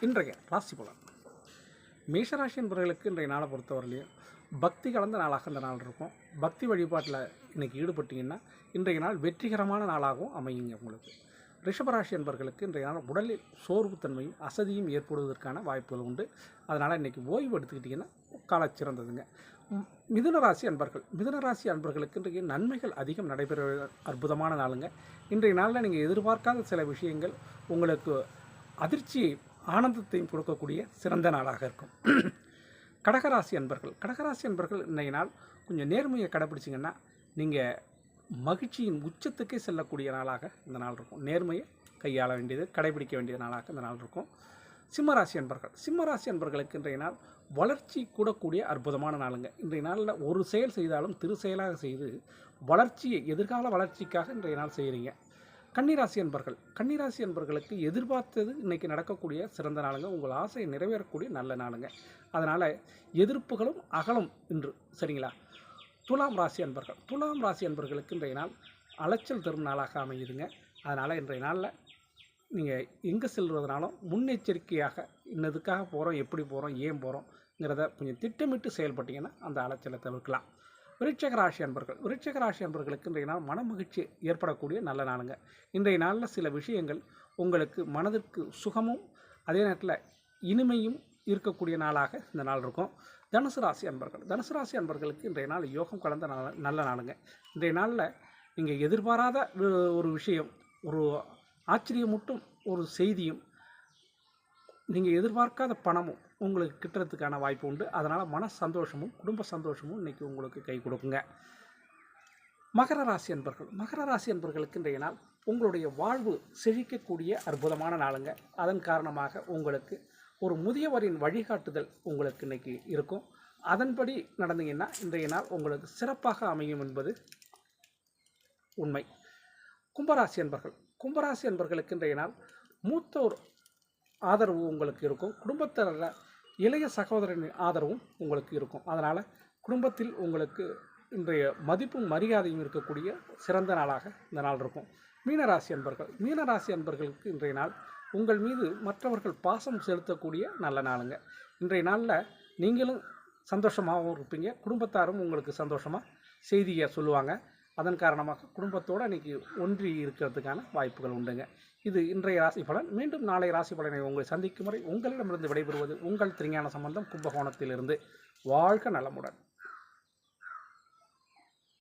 இன்றைய ராசி பலன். மேஷராசி என்பவர்களுக்கு இன்றைய நாளை பொறுத்தவரையிலையும் பக்தி கலந்த நாளாக இந்த நாள் இருக்கும். பக்தி வழிபாட்டில் இன்றைக்கி ஈடுபட்டிங்கன்னா இன்றைய நாள் வெற்றிகரமான நாளாகவும் அமையுங்க. உங்களுக்கு ரிஷபராசி என்பவர்களுக்கு இன்றைய நாள் உடலில் சோர்வுத்தன்மையும் அசதியும் ஏற்படுவதற்கான வாய்ப்புகள் உண்டு. அதனால் இன்றைக்கி ஓய்வு எடுத்துக்கிட்டிங்கன்னா கால சிறந்ததுங்க. மிதுனராசி அன்பர்களுக்கு இன்றைக்கு நன்மைகள் அதிகம் நடைபெற அற்புதமான நாளுங்க. இன்றைய நாளில் நீங்கள் எதிர்பார்க்காத சில விஷயங்கள் உங்களுக்கு அதிர்ச்சியை ஆனந்தத்தையும் கொடுக்கக்கூடிய சிறந்த நாளாக இருக்கும். கடகராசி அன்பர்கள் இன்றைய நாள் கொஞ்சம் நேர்மையை கடைப்பிடிச்சிங்கன்னா நீங்கள் மகிழ்ச்சியின் உச்சத்துக்கே செல்லக்கூடிய நாளாக இந்த நாள் இருக்கும். நேர்மையை கையாள வேண்டியது, கடைபிடிக்க வேண்டிய நாளாக இந்த நாள் இருக்கும். சிம்மராசி அன்பர்களுக்கு இன்றைய நாள் வளர்ச்சி கூடக்கூடிய அற்புதமான நாளுங்க. இன்றைய நாளில் ஒரு செயல் செய்தாலும் திரு செயலாக செய்து வளர்ச்சியை, எதிர்கால வளர்ச்சிக்காக இன்றைய நாள் செய்கிறீங்க. கன்னிராசி அன்பர்களுக்கு எதிர்பார்த்தது இன்றைக்கி நடக்கக்கூடிய சிறந்த நாளுங்க. உங்கள் ஆசையை நிறைவேறக்கூடிய நல்ல நாளுங்க. அதனால் எதிர்ப்புகளும் அகலும் இன்று. சரிங்களா? துலாம் ராசி அன்பர்களுக்கு இன்றைய நாள் அலைச்சல் தரும் நாளாக அமையுதுங்க. அதனால் இன்றைய நாளில் நீங்கள் எங்கே செல்வதனாலும் முன்னெச்சரிக்கையாக இன்னதுக்காக போகிறோம், எப்படி போகிறோம், ஏன் போகிறோங்கிறத கொஞ்சம் திட்டமிட்டு செயல்பட்டிங்கன்னா அந்த அலைச்சலை தவிர்க்கலாம். விருச்சிக ராசி அன்பர்களுக்கு இன்றைய நாள் மன மகிழ்ச்சி ஏற்படக்கூடிய நல்ல நாளுங்க. இன்றைய நாளில் சில விஷயங்கள் உங்களுக்கு மனதிற்கு சுகமும் அதே நேரத்தில் இனிமையும் இருக்கக்கூடிய நாளாக இந்த நாள் இருக்கும். தனுசு ராசி அன்பர்களுக்கு இன்றைய நாள் யோகம் கலந்த நல்ல நாளுங்க. இன்றைய நாளில் நீங்கள் எதிர்பாராத ஒரு விஷயம், ஒரு ஆச்சரியமூட்டும் ஒரு செய்தியும், நீங்கள் எதிர்பார்க்காத பணமும் உங்களுக்கு கிட்டுறதுக்கான வாய்ப்பு உண்டு. அதனால் மன சந்தோஷமும் குடும்ப சந்தோஷமும் இன்றைக்கி உங்களுக்கு கை கொடுக்குங்க. மகர ராசி அன்பர்களுக்கு இன்றைய நாள் உங்களுடைய வாழ்வு செழிக்கக்கூடிய அற்புதமான நாளுங்க. அதன் காரணமாக உங்களுக்கு ஒரு முதியவரின் வழிகாட்டுதல் உங்களுக்கு இன்றைக்கி இருக்கும். அதன்படி நடந்தீங்கன்னா இன்றைய நாள் உங்களுக்கு சிறப்பாக அமையும் என்பது உண்மை. கும்பராசி அன்பர்களுக்கு இன்றைய நாள் மூத்தோர் ஆதரவு உங்களுக்கு இருக்கும். குடும்பத்தில் இளைய சகோதரனின் ஆதரவும் உங்களுக்கு இருக்கும். அதனால் குடும்பத்தில் உங்களுக்கு இன்றைய மதிப்பும் மரியாதையும் இருக்கக்கூடிய சிறந்த நாளாக இந்த நாள் இருக்கும். மீனராசி அன்பர்களுக்கு இன்றைய நாள் உங்கள் மீது மற்றவர்கள் பாசம் செலுத்தக்கூடிய நல்ல நாளுங்க. இன்றைய நாளில் நீங்களும் சந்தோஷமாகவும் இருப்பீங்க, குடும்பத்தாரும் உங்களுக்கு சந்தோஷமாக செய்தியை சொல்லுவாங்க. அதன் காரணமாக குடும்பத்தோடு இன்றைக்கி ஒன்றி இருக்கிறதுக்கான வாய்ப்புகள் உண்டுங்க. இது இன்றைய ராசி பலன். மீண்டும் நாளை ராசி பலனை உங்களை சந்திக்கும் வரை உங்களிடமிருந்து விடைபெறுவது உங்கள் திருஞான சம்பந்தம், கும்பகோணத்திலிருந்து. வாழ்க நலமுடன்.